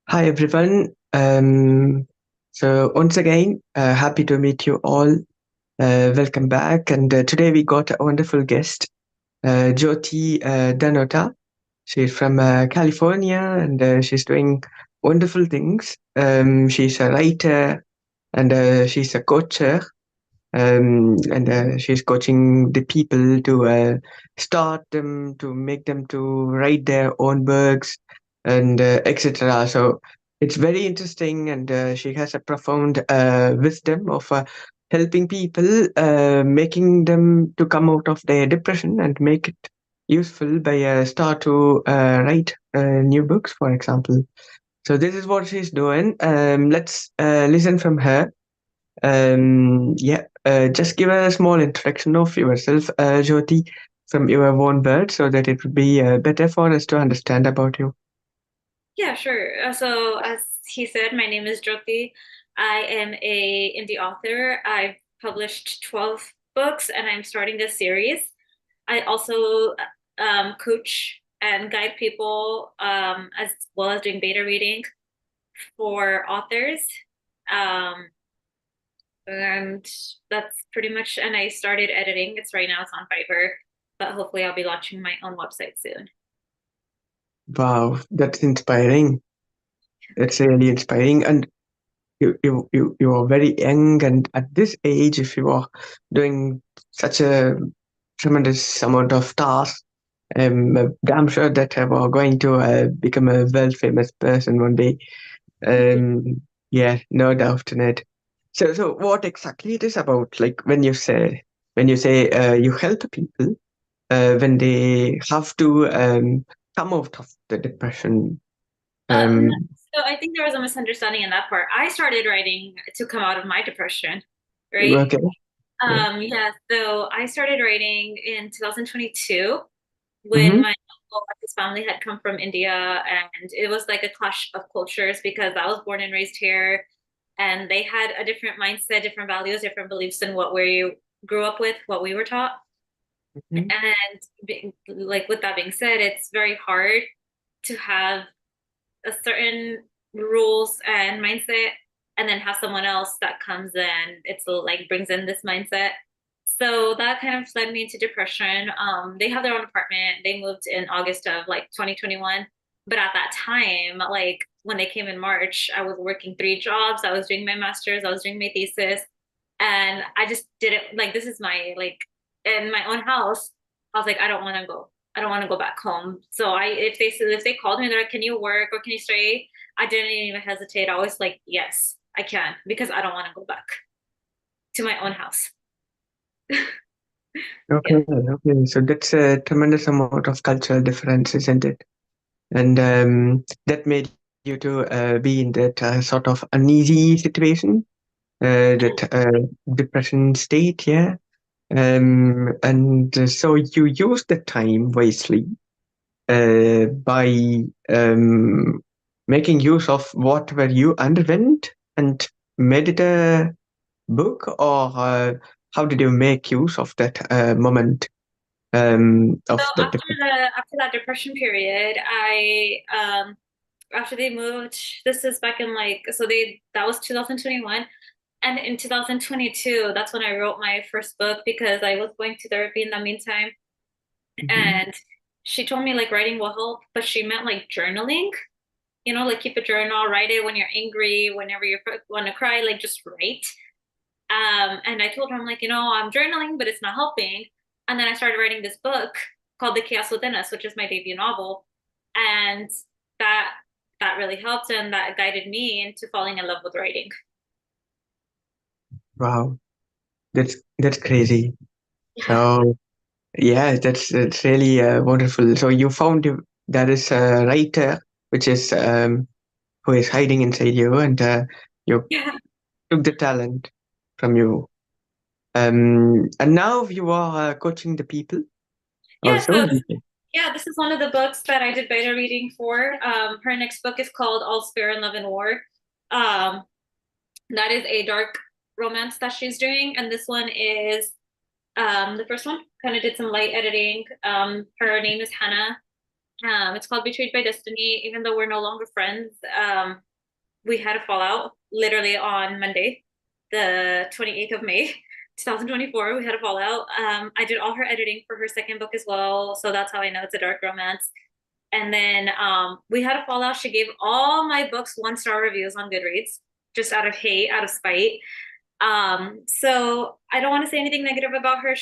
Hi everyone. So once again, happy to meet you all. Welcome back. And today we got a wonderful guest, Jyoti Dhanota. She's from California and she's doing wonderful things. She's a writer and she's a coacher and she's coaching the people to start them to make them to write their own books and etc. So it's very interesting and she has a profound wisdom of helping people, making them to come out of their depression and make it useful by start to write new books, for example. So this is what she's doing. Let's listen from her. Yeah, just give a small introduction of yourself, Jyoti, from your own words, so that it would be better for us to understand about you. Yeah, sure. So as he said, my name is Jyoti. I am a indie author. I've published 12 books and I'm starting a series. I also coach and guide people as well as doing beta reading for authors. Um, and that's pretty much, and I started editing. It's right now it's on Fiverr, but hopefully I'll be launching my own website soon. Wow, that's inspiring. That's really inspiring. And you are very young, and at this age, if you are doing such a tremendous amount of tasks, I'm sure that you are going to become a world famous person one day. Um, yeah, no doubt in it. So what exactly it is about? Like when you say you help people when they have to come out of the depression. No, Um, so I think there was a misunderstanding in that part. I started writing to come out of my depression, right? okay, yeah. Yeah, so I started writing in 2022 when Mm-hmm. my uncle and his family had come from India, and it was like a clash of cultures because I was born and raised here, and they had a different mindset, different values, different beliefs than what we grew up with, what we were taught. Mm-hmm. And like with that being said, it's very hard to have a certain rules and mindset and then have someone else that comes in it's like brings in this mindset, so that kind of led me into depression. They have their own apartment. They moved in August of like 2021, but at that time, like when they came in March, I was working three jobs. I was doing my master's, I was doing my thesis, and I just didn't like, this is my like in my own house. I was like, I don't want to go. I don't want to go back home. So I, if they called me, they're like, "Can you work or can you stay?" I didn't even hesitate. I was like, "Yes, I can," because I don't want to go back to my own house. Okay, Yeah. okay. So that's a tremendous amount of cultural difference, isn't it? And that made you to be in that sort of uneasy situation, that depression state, yeah. And so you use the time wisely by making use of whatever you underwent and made it a book, or how did you make use of that moment So of the depression? after that depression period, I after they moved, this is back in like, so they, that was 2021. And in 2022, that's when I wrote my first book because I was going to therapy in the meantime. Mhm. And she told me like writing will help, but she meant like journaling, like keep a journal, write it when you're angry, whenever you want to cry, like just write. And I told her, I'm like, I'm journaling, but it's not helping. And then I started writing this book called The Chaos Within Us, which is my debut novel. And that that really helped and that guided me into falling in love with writing. Wow, that's crazy. Yeah. So yeah, that's really wonderful. So you found there is a writer which is who is hiding inside you, and you Yeah. took the talent from you. And now you are coaching the people Yeah, also. yeah, this is one of the books that I did beta reading for. Her next book is called All's Fair in Love and War. Um, that is a dark romance that she's doing, and this one is the first one. Kind of did some light editing. Her name is Hannah. It's called Betrayed by Destiny. Even though we're no longer friends, we had a fallout literally on Monday, the 28th of May, 2024. We had a fallout. I did all her editing for her second book as well. So that's how I know it's a dark romance. And then we had a fallout. She gave all my books 1-star reviews on Goodreads, just out of hate, out of spite. So I don't want to say anything negative about her.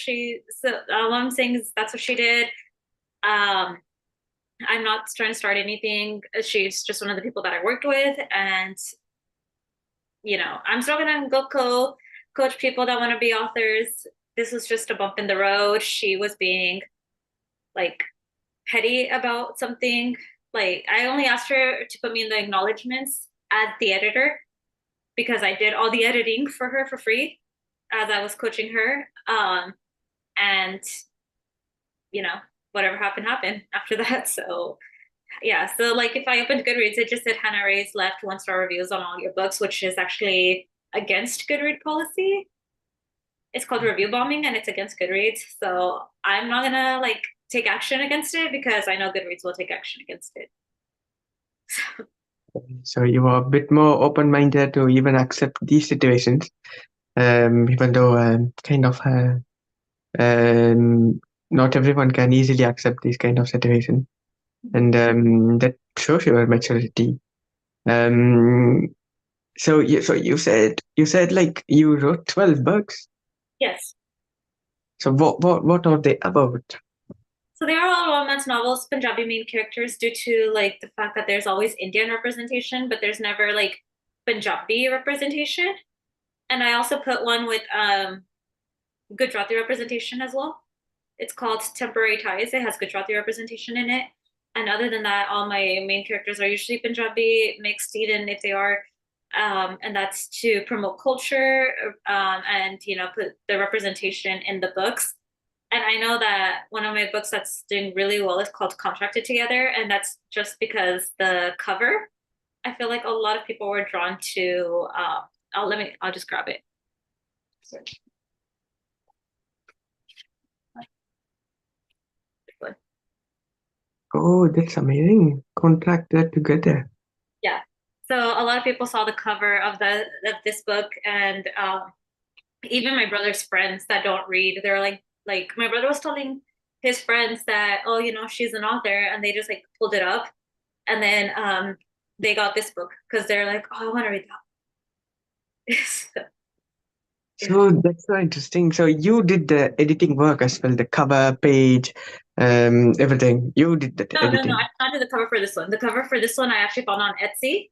All I'm saying is that's what she did. Um, I'm not trying to start anything. She's just one of the people that I worked with, and I'm still gonna go coach people that want to be authors. This was just a bump in the road. She was being like petty about something. Like I only asked her to put me in the acknowledgments as the editor because I did all the editing for her for free as I was coaching her. And you know, whatever happened after that. So yeah, so like if I opened Goodreads, it just said Hannah Ray's left 1-star reviews on all your books, which is actually against Goodread policy. It's called review bombing and it's against Goodreads. So I'm not gonna like take action against it because I know Goodreads will take action against it. So you are a bit more open-minded to even accept these situations, even though kind of not everyone can easily accept these kind of situations, and that shows your maturity. Um, so you said like you wrote 12 books. Yes. So what are they about? So they are all romance novels, Punjabi main characters, due to like the fact that there's always Indian representation, but there's never like Punjabi representation. And I also put one with Gujarati representation as well. It's called Temporary Ties. It has Gujarati representation in it. And other than that, all my main characters are usually Punjabi, mixed even if they are. And that's to promote culture and put the representation in the books. And I know that one of my books that's doing really well is called Contracted Together, and that's just because the cover. I feel like a lot of people were drawn to. I'll just grab it. Oh, that's amazing. Contract that together. Yeah. So a lot of people saw the cover of this book, and even my brother's friends that don't read, they're like my brother was telling his friends that, oh, she's an author, and they just like pulled it up, and then they got this book because they're like, oh, I want to read that. So, yeah. So that's so interesting. So you did the editing work as well, the cover page, everything. You did that No, no, no. I editing. did not do the cover for this one. The cover for this one I actually found on Etsy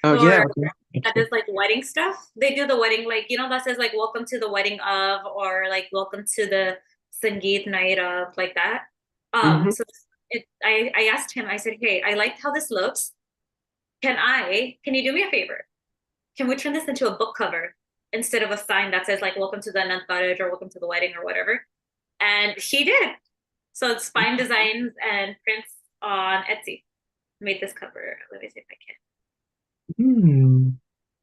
Oh yeah, for okay. that is like wedding stuff. They do the wedding, like, that says like welcome to the wedding of, or like welcome to the Sangeet night of, like that. Mm-hmm. So I asked him, I said, hey, I liked how this looks. Can you do me a favor? Can we turn this into a book cover instead of a sign that says like welcome to the Anand marriage or welcome to the wedding or whatever? And he did. So it's fine designs and prints on Etsy. Made this cover. Let me see if I can. Hmm.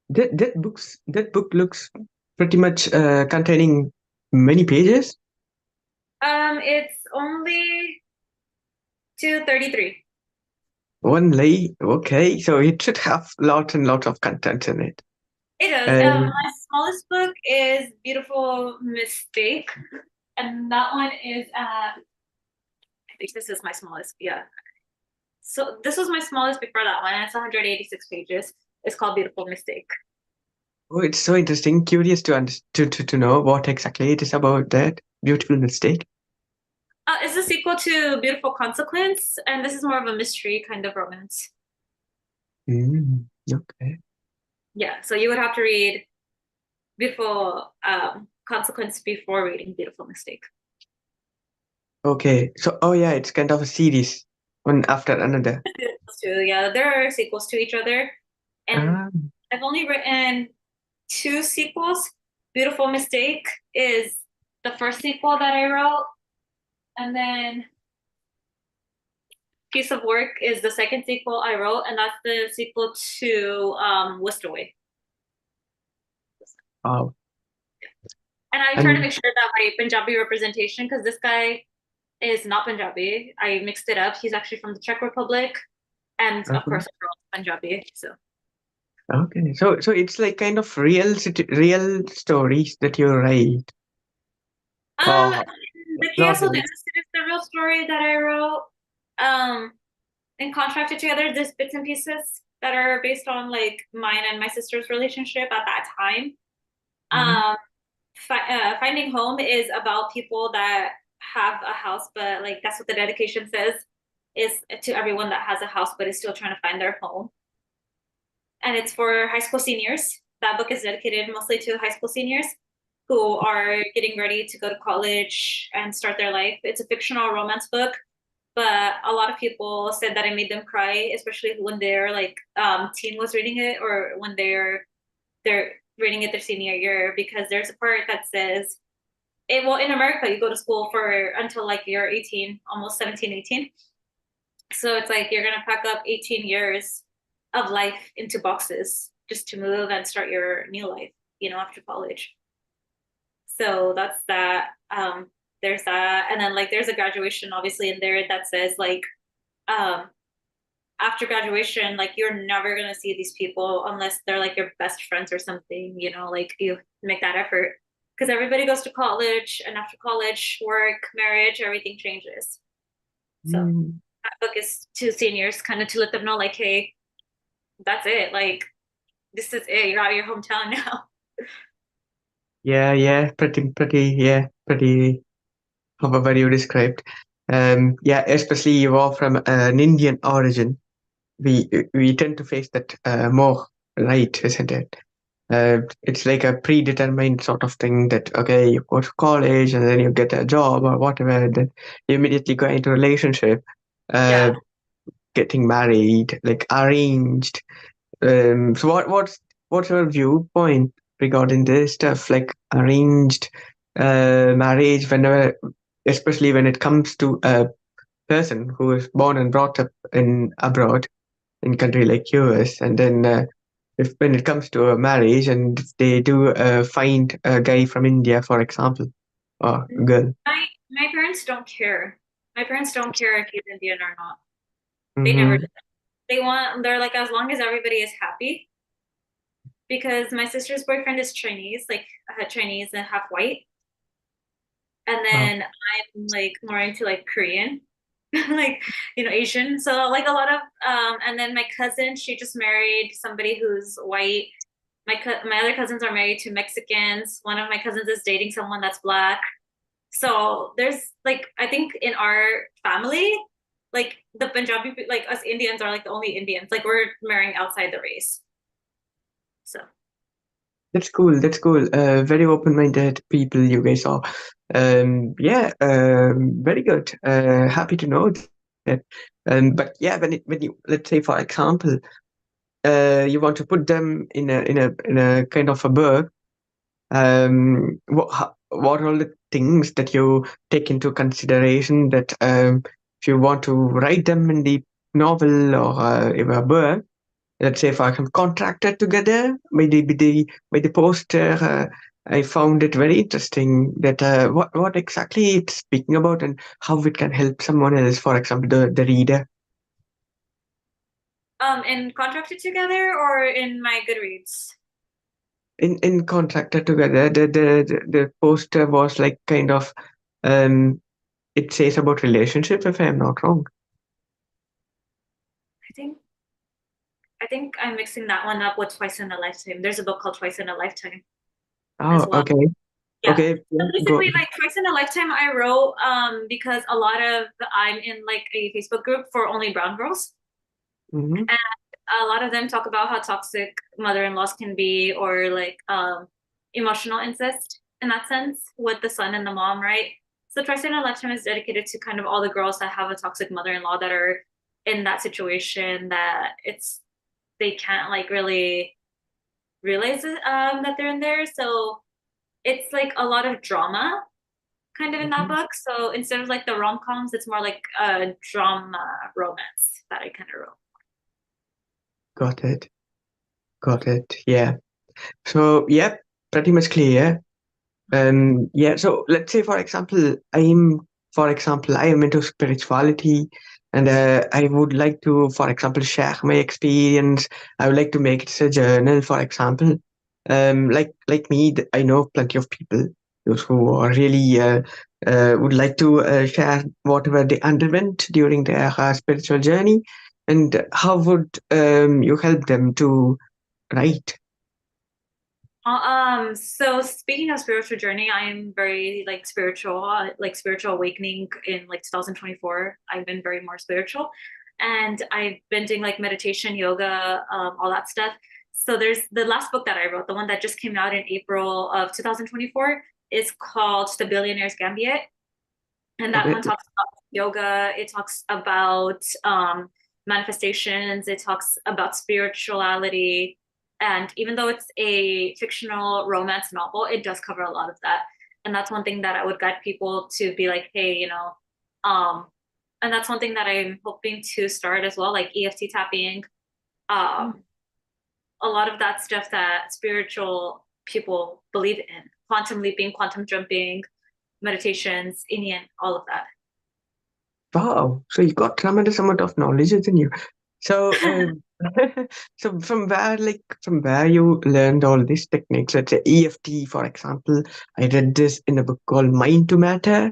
That book looks pretty much containing many pages. It's only 233. One lay, okay, so it should have lots and lots of content in it. It does. Um, My smallest book is Beautiful Mistake, and that one is I think this is my smallest. Yeah. So this was my smallest before that one, and it's 186 pages. It's called Beautiful Mistake. oh, it's so interesting. Curious to know what exactly it is about that beautiful mistake. It's a sequel to Beautiful Consequence, and this is more of a mystery kind of romance. Okay. Yeah, so you would have to read Beautiful Consequence before reading Beautiful Mistake. Okay. So, oh yeah, it's kind of a series, one after another. Yeah, there are sequels to each other, and Ah, I've only written 2 sequels. Beautiful Mistake is the first sequel that I wrote, and then Piece of Work is the second sequel I wrote, and that's the sequel to Whisked Away. wow. And I try to And make sure that my Punjabi representation, because this guy is not Punjabi. I mixed it up. He's actually from the Czech Republic, and of Okay. course, I'm Punjabi. So Okay. So it's like kind of real stories that you write, or the not chaos within really. the city is the real story that I wrote. Um, and contracted together, there's bits and pieces that are based on like mine and my sister's relationship at that time. Mhm. Um, Finding home is about people that have a house, but like that's what the dedication says, is to everyone that has a house but is still trying to find their home. And it's for high school seniors. That book is dedicated mostly to high school seniors who are getting ready to go to college and start their life. It's a fictional romance book, but a lot of people said that it made them cry, especially when they're like teen was reading it, or when they're reading it their senior year, because there's a part that says it, well, in America you go to school for until like you're 18, almost 17, 18. So it's like you're gonna pack up 18 years of life into boxes just to move and start your new life, after college. So that's that. There's that. And then like there's a graduation obviously in there that says like um after graduation, like you're never gonna see these people unless they're like your best friends or something, like you make that effort. Because everybody goes to college, and after college, work, marriage, everything changes. So Mm. that book is to seniors, kind of to let them know, like, hey, that's it. Like, this is it. You're out of your hometown now. Yeah, yeah, pretty. However you described. Yeah, especially you are from an Indian origin. We tend to face that more, right? Isn't it? It's like a predetermined sort of thing that okay, you go to college and then you get a job or whatever, and then you immediately go into a relationship, uh, Yeah. getting married, like arranged. So what's your viewpoint regarding this stuff, like arranged marriage, whenever, especially when it comes to a person who is born and brought up in abroad in country like US, and then if when it comes to a marriage and they do find a guy from India, for example, or a girl. My parents don't care. My parents don't care if he's Indian or not. They never Mm-hmm. do. They're like, as long as everybody is happy, because my sister's boyfriend is Chinese, like Chinese and half white. And Wow. then I'm like more into like Korean, like, Asian. So like a lot of and then my cousin, she just married somebody who's white. My other cousins are married to Mexicans. One of my cousins is dating someone that's black. So there's like, I think in our family, like the Punjabi, like us Indians are like the only Indians. Like we're marrying outside the race. So That's cool. That's cool. Very open-minded people you guys are. Yeah, very good. Happy to know that. But yeah, when you let's say for example, you want to put them in a kind of a book. What are all the things that you take into consideration that if you want to write them in the novel or in a book, let's say for example contracted together by the poster, I found it very interesting that what exactly it's speaking about and how it can help someone else, for example the reader. in Contracted Together or in my Goodreads? In contracted together, the poster was like kind of um it says about relationship, if I'm not wrong. I think I'm mixing that one up with Twice in a Lifetime. There's a book called Twice in a Lifetime as Oh, well. okay. Yeah. Okay, So yeah, go. basically, like Twice in a Lifetime, I wrote because a lot of I'm in like a Facebook group for only brown girls, Hmm. and a lot of them talk about how toxic mother-in-laws can be, or like emotional incest in that sense with the son and the mom, right? So Twice in a Lifetime is dedicated to kind of all the girls that have a toxic mother-in-law that are in that situation, that they can't like really realize that they're in there. So it's like a lot of drama kind of in that Hmm. book. So instead of like the rom-coms, it's more like a drama romance that I kind of wrote. Got it. Got it. Yeah. So, yeah, pretty much clear. Yeah. So let's say, for example, I'm for example, I am into spirituality, and I would like to, for example, share my experience. I would like to make it as a journal, for example. Like me, I know plenty of people those who are really would like to share whatever they underwent during their spiritual journey, and how would you help them to write? So speaking of spiritual journey, I am very like spiritual, like spiritual awakening in like 2024. I've been very more spiritual and I've been doing like meditation, yoga, all that stuff. So there's the last book that I wrote, the one that just came out in April of 2024 is called The Billionaire's Gambit. And that one talks about yoga, it talks about manifestations, it talks about spirituality. And even though it's a fictional romance novel, it does cover a lot of that. And that's one thing that I would guide people to be like, hey, um, and that's one thing that I'm hoping to start as well, like EFT tapping, um, a lot of that stuff that spiritual people believe in, quantum leaping, quantum jumping, meditations, Indian, all of that. Wow, so you got tremendous amount of knowledge in you. So, so from where you learned all these techniques, let's say EFT, for example. I read this in a book called Mind to Matter.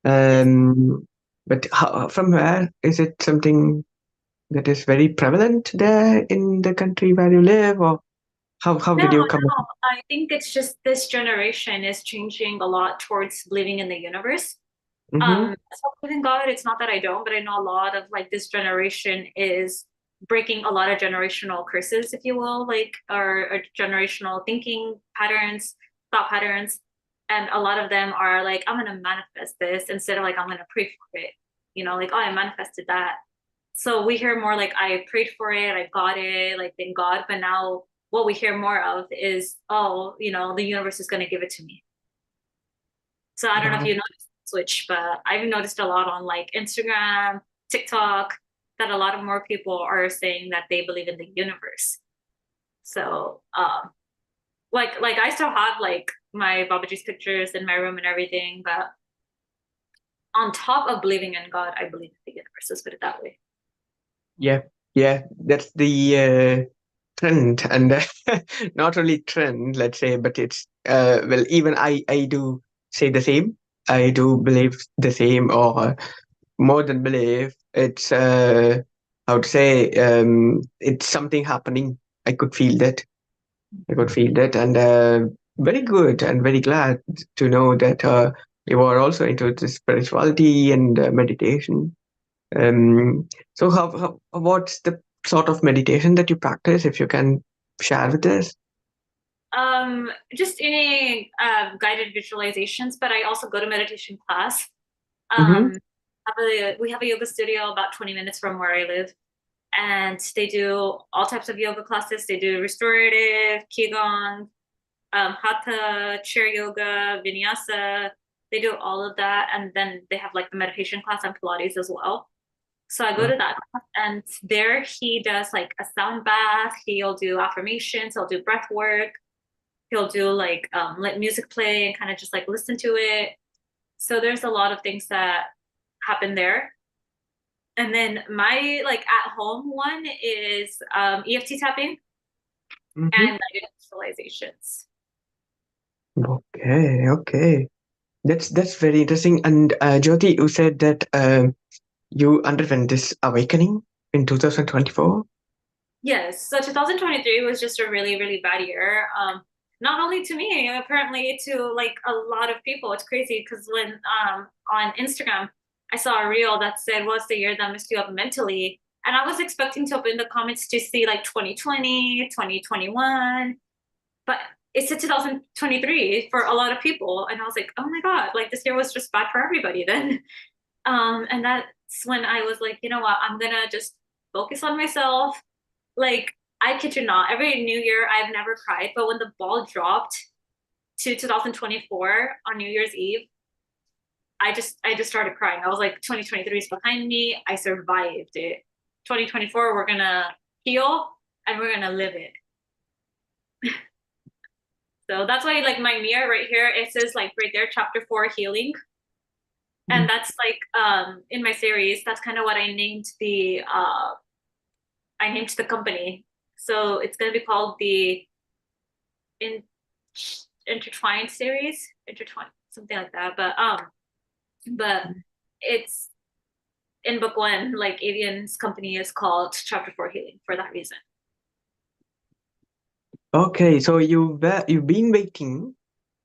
Yes. But from where is it something that is very prevalent there in the country where you live, or how No, did you come? no. I think it's just this generation is changing a lot towards believing in the universe. Mm-hmm. So I believe in God. It's not that I don't, but I know a lot of like this generation is breaking a lot of generational curses, if you will, like or generational thinking patterns, thought patterns. And a lot of them are like, I'm gonna manifest this instead of like I'm gonna pray for it. Like, oh, I manifested that. So we hear more like I prayed for it, I got it, like thank God. But now what we hear more of is, oh, the universe is gonna give it to me. So I don't know if Wow. you noticed the switch, but I've noticed a lot on like Instagram, TikTok, that a lot of more people are saying that they believe in the universe. So like I still have like my Babaji's pictures in my room and everything, but on top of believing in God, I believe in the universe. Let's put it that way. Yeah, yeah, that's the trend, and not only trend, let's say, but it's well, even I do say the same. I do believe the same, or more than believe. It's how to say, it's something happening. I could feel that. I could feel that, and very good, and very glad to know that you are also into the spirituality and meditation. So what's the sort of meditation that you practice, if you can share with us? Just any guided visualizations, but I also go to meditation class. Mm-hmm. We have a yoga studio about 20 minutes from where I live, and they do all types of yoga classes. They do restorative, qigong, hatha, chair yoga, vinyasa. They do all of that, and then they have like the meditation class and Pilates as well. So I go to that class, and there he does like a sound bath. He'll do affirmations. He'll do breath work. He'll do like let music play and kind of just like listen to it. So there's a lot of things that happen there. And then my like at home one is EFT tapping Mm-hmm. and guided visualizations. Okay, okay. That's very interesting. And Jyoti, you said that you underwent this awakening in 2024. Yes, so 2023 was just a really, really bad year. Not only to me, apparently to like a lot of people. It's crazy because when on Instagram I saw a reel that said, "What's the year that messed you up mentally?" And I was expecting to open the comments to see like 2020, 2021, but it said 2023 for a lot of people. And I was like, oh my God, like this year was just bad for everybody then. And that's when I was like, you know what, I'm gonna just focus on myself. Like, I kid you not, every new year I've never cried, but when the ball dropped to 2024 on New Year's Eve, I just started crying. I was like, 2023 is behind me. I survived it. 2024, we're gonna heal and we're gonna live it. So that's why like my mirror right here, it says like right there, chapter 4, healing. And that's like in my series, that's kind of what I named the company. So it's gonna be called the in intertwined series, intertwined, something like that. But it's in book one, like Avian's company is called Chapter Four Healing for that reason. Okay, so you've been waiting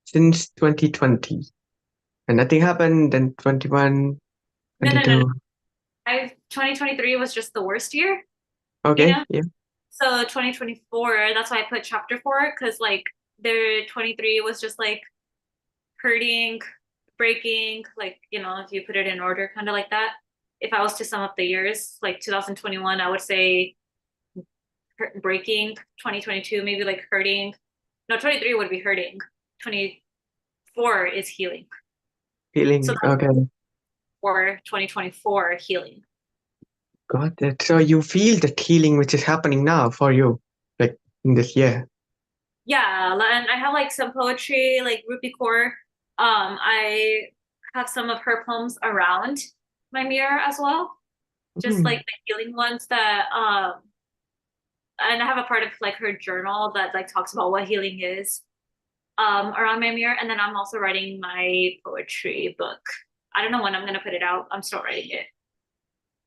since 2020, and nothing happened. Then 21, No. 22. I 2023 was just the worst year, you Okay, know. yeah. So 2024, that's why I put Chapter Four, because like their 23 was just like hurting, breaking, like if you put it in order, kind of like that. If I was to sum up the years, like 2021, I would say breaking. 2022, maybe like hurting. No, 23 would be hurting. 24 is healing. So Feeling that's okay. for 2024 healing. Got it. So you feel the healing which is happening now for you, like in this year. Yeah, and I have like some poetry, like Rupi Kaur. I have some of her poems around my mirror as well, just like Mm. the healing ones that and I have a part of like her journal that like talks about what healing is around my mirror. And then I'm also writing my poetry book. I don't know when I'm gonna put it out. I'm still writing it.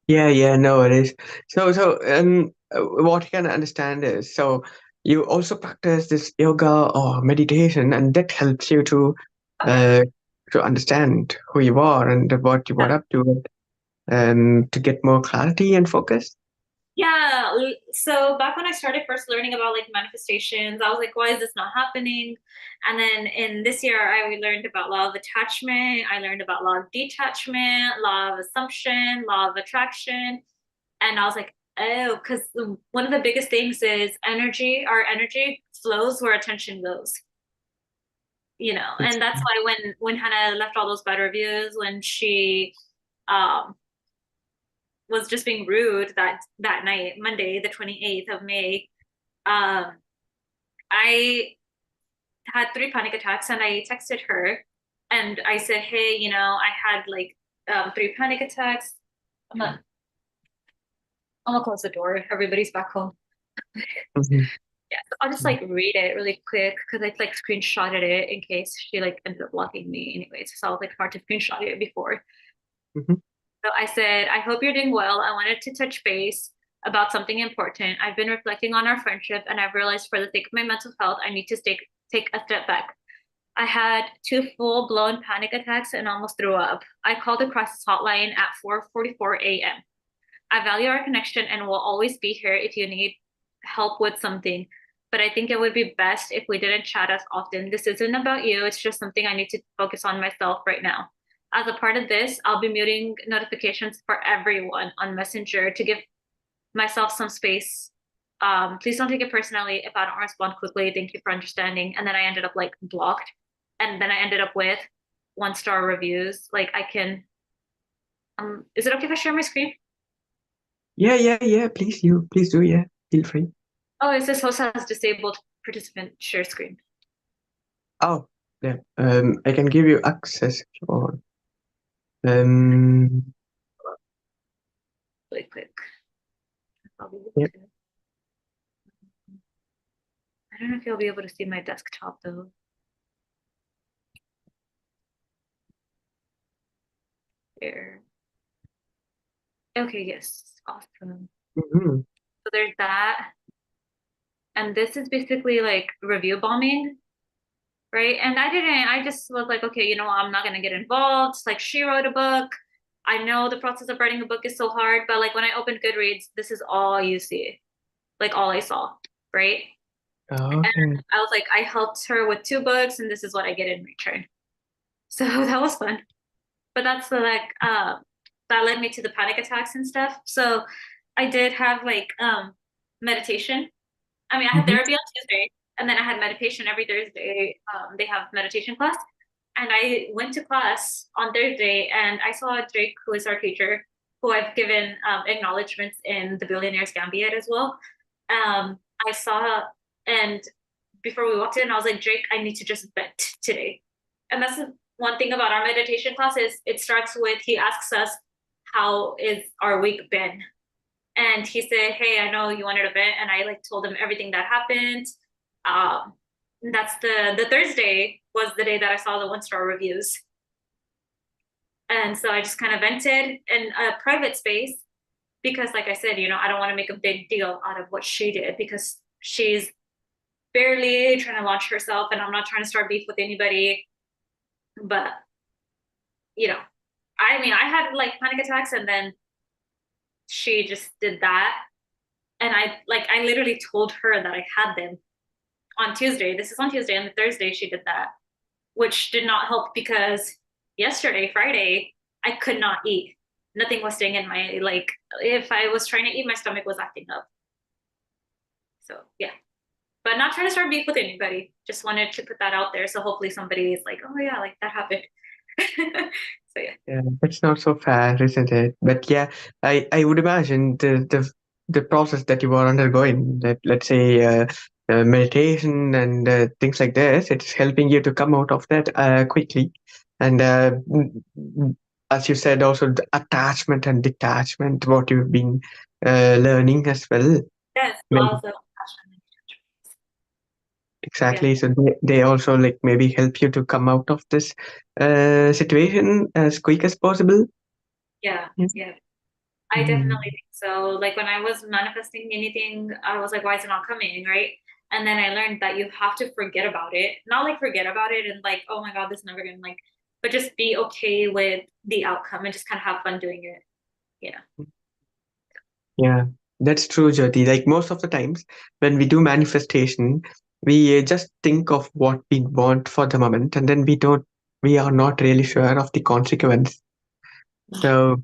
Yeah, yeah, no, it is. What I can understand is, so you also practice this yoga or meditation, and that helps you Okay. uh, to understand who you are and what you Yeah. are up to, to get more clarity and focus. Yeah. So back when I started first learning about like manifestations, I was like, why is this not happening? And then in this year, I learned about law of attachment. I learned about law of detachment, law of assumption, law of attraction. And I was like, oh, because one of the biggest things is energy. Our energy flows where attention goes. It's, And that's why when Hannah left all those bad reviews, when she um was just being rude that night, Monday, the 28th of May, um, I had three panic attacks and I texted her and I said, hey, I had like three panic attacks. I'm gonna, I'm gonna close the door. Everybody's back home. Mhm. Yeah, so I'll just like read it really quick because I like screenshotted it in case she like ended up blocking me anyways. So I was like hard to screenshot it before. Mhm. So I said, I hope you're doing well. I wanted to touch base about something important. I've been reflecting on our friendship and I've realized for the sake of my mental health, I need to take a step back. I had two full-blown panic attacks and almost threw up. I called the crisis hotline at 4:44 a.m. I value our connection and will always be here if you need help with something. But I think it would be best if we didn't chat as often. This isn't about you. It's just something I need to focus on myself right now. As a part of this, I'll be muting notifications for everyone on Messenger to give myself some space. Please don't take it personally if I don't respond quickly. Thank you for understanding. And then I ended up like blocked. And then I ended up with 1-star reviews. Like I can, is it okay if I share my screen? Yeah, yeah, yeah. Please do. Yeah, feel free. Oh, it says host has disabled participant share screen. Oh, yeah. I can give you access if you want. Um, Really quick. I'll be able yeah. to. I don't know if you'll be able to see my desktop though. There. Okay, yes. Awesome. Mhm. So there's that. And this is basically like review bombing, right? And I just was like, okay, I'm not gonna get involved. Like she wrote a book. I know the process of writing a book is so hard, but like when I opened Goodreads, this is all you see, like all I saw, right? And Okay. I was like, I helped her with two books, and this is what I get in return. So that was fun. But that's the like that led me to the panic attacks and stuff. So I did have like meditation. I mean, I had Mhm. therapy on Tuesday, and then I had meditation every Thursday. They have meditation class, and I went to class on Thursday, and I saw Drake, who is our teacher, who I've given acknowledgments in the Billionaires Gambit as well. I saw, and before we walked in, I was like, Drake, I need to just vent today, and one thing about our meditation class is it starts with he asks us, how is our week been? And he said, hey, I know you wanted a vent, and I like told him everything that happened. Um, that's the Thursday was the day that I saw the 1-star reviews. And so I just kind of vented in a private space because, like I said, I don't want to make a big deal out of what she did because she's barely trying to launch herself, and I'm not trying to start beef with anybody. But, you know, I mean, I had like panic attacks, and then she just did that. And I literally told her that I had them on Tuesday. This is on Tuesday, and the Thursday she did that, which did not help because yesterday, Friday, I could not eat. Nothing was staying in my like. If I was trying to eat, my stomach was acting up. So yeah, but not trying to start beef with anybody. Just wanted to put that out there, so hopefully somebody is like, oh yeah, like that happened. So yeah. Yeah, that's not so fair, isn't it? But yeah, I would imagine the process that you are undergoing, that let's say meditation and things like this, it's helping you to come out of that quickly. And as you said, also the attachment and detachment, what you've been learning as well. Yes, Maybe laws of passion. Yeah, exactly. So they also like maybe help you to come out of this situation as quick as possible. yeah, Yeah. yeah. I definitely Mm. think so. Like when I was manifesting anything, I was like, why is it not coming? Right. And then I learned that you have to forget about it. Not like forget about it and like, oh my God, this is never gonna like, but just be okay with the outcome and just kind of have fun doing it. Yeah. Yeah, that's true, Jyoti. Like most of the times when we do manifestation, we just think of what we want for the moment, and then we are not really sure of the consequence. So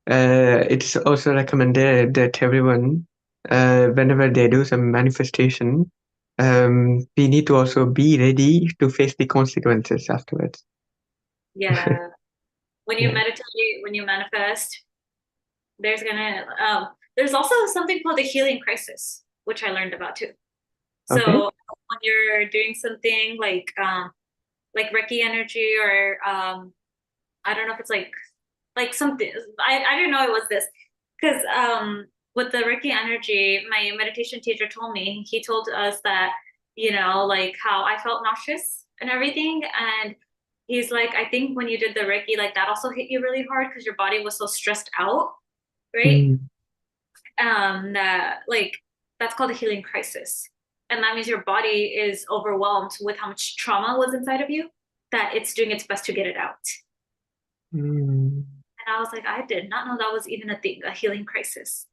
it's also recommended that everyone, whenever they do some manifestation, we need to also be ready to face the consequences afterwards. Yeah. When you Yeah. meditate, when you manifest, there's gonna there's also something called the healing crisis, which I learned about too. Okay. So when you're doing something like Reiki energy or I don't know if it's like something I didn't know it was this because with the Reiki energy, my meditation teacher told me he told us that like how I felt nauseous and everything, and he's like, I think when you did the Reiki, like that also hit you really hard because your body was so stressed out, right? Mm. That like that's called a healing crisis, and that means your body is overwhelmed with how much trauma was inside of you that it's doing its best to get it out. Mm. And I was like, I did not know that was even a thing, a healing crisis.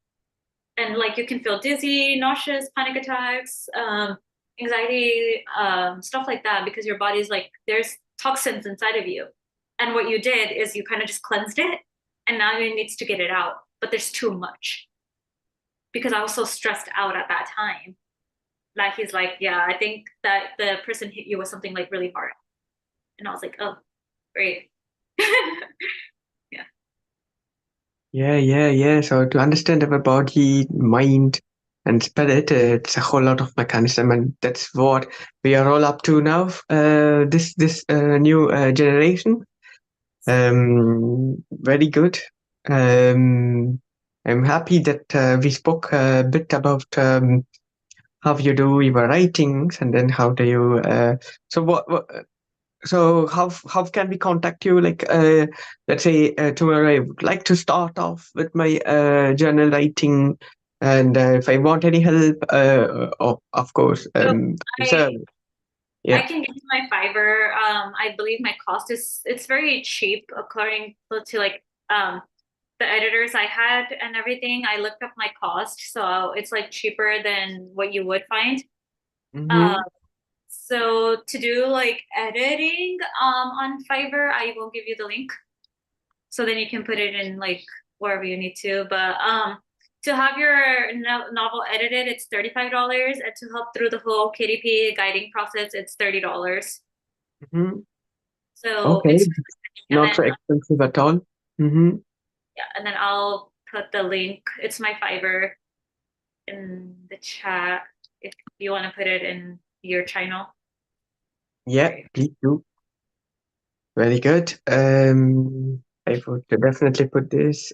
And like you can feel dizzy, nauseous, panic attacks, anxiety, stuff like that, because your body's like, there's toxins inside of you. And what you did is you kind of just cleansed it, and now you needs to get it out. But there's too much because I was so stressed out at that time that he's like, yeah, I think that the person hit you with something like really hard. And I was like, oh, great. Yeah. Yeah, yeah, yeah. So to understand our body, mind, and spirit, it's a whole lot of mechanism, and that's what we are all up to now. This new generation. Very good. Um, I'm happy that we spoke a bit about how you do your writings, and then how do you. So what so how can we contact you? Like let's say tomorrow I would like to start off with my journal writing, and if I want any help, of course, So so I yeah. can give you my Fiverr. I believe my cost is it's very cheap according to like the editors I had and everything. I looked up my cost, so it's like cheaper than what you would find. Um, Mm-hmm. so to do like editing on Fiverr, I will give you the link so then you can put it in like wherever you need to. But to have your novel edited, it's $35, and to help through the whole KDP guiding process, it's $30. Mm-hmm. So Okay, it's and not then so expensive at all. Mm-hmm. yeah, and then I'll put the link. It's my Fiverr in the chat if you want to put it in your channel. Yeah, Right. please do. Very good. I would definitely put this.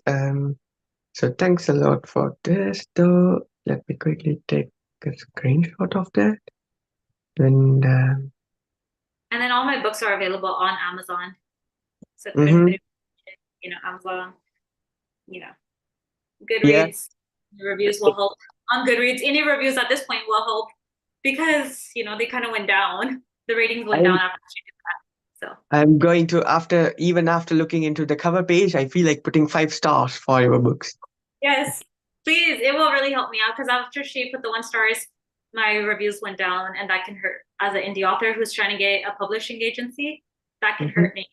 So thanks a lot for this, though. Let me quickly take a screenshot of that. And And then all my books are available on Amazon. So if mhm. anybody, Amazon, you know, Yeah, Goodreads reviews will help. On Goodreads, any reviews at this point will help because they kind of went down. The ratings went down I'm after she did that. So I'm going to even after looking into the cover page, I feel like putting 5 stars for your books. yes, please, it will really help me out because after she put the 1 stars, my reviews went down, and that can hurt as an indie author who's trying to get a publishing agency. That can Mhm. hurt me.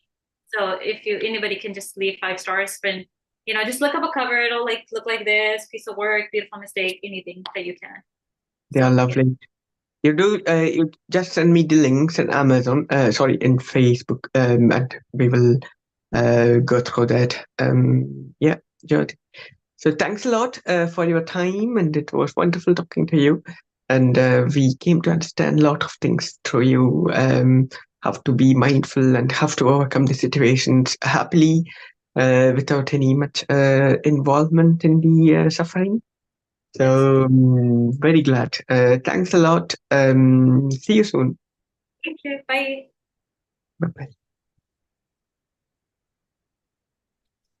So if anybody can just leave 5 stars, and just look up a cover. It'll like look like this piece of work, beautiful mistake, anything that you can. They are So yeah, lovely. You just send me the links in Amazon, sorry, in Facebook, and we will go through that. Yeah, Jyoti. So thanks a lot for your time, and it was wonderful talking to you. And we came to understand a lot of things through you. How to be mindful and how to overcome the situations happily, without any much involvement in the suffering. yes. So very glad. Thanks a lot. See you soon. Thank you. Bye. Bye bye.